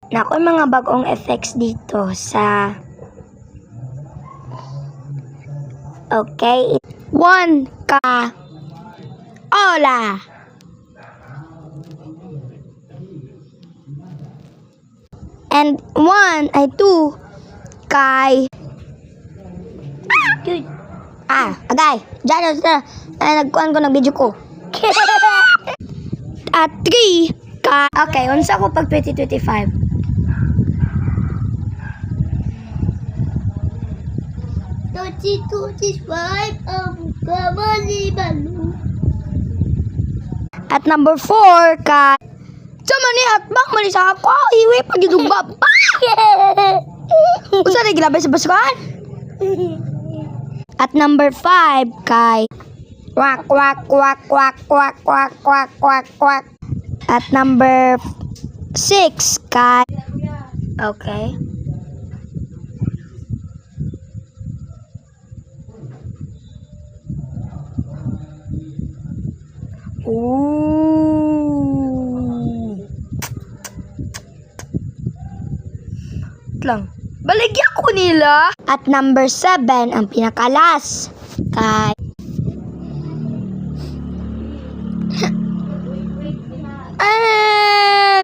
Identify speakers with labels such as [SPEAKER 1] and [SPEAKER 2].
[SPEAKER 1] Naku, mga bagong effects dito sa... Okay. 1 ka... Ola! And 1 ay 2 kay... agay! Diyan, nagkuhan ko ng video ko. At 3 kay... Okay, unsa ko pag 2025? Ang kamalibalu. At number 4 kay... Sama ni atbang mali sa ako. Iwi pag itong baba. Usa na ginabay sa basukan? At number 5 kay... Kwak, kwak, kwak, kwak, kwak, kwak, kwak, kwak, kwak. At number 6 kay... Okay. Ooh. Lang. Baligyan ko nila. At number 7, ang pinakalas. Kay...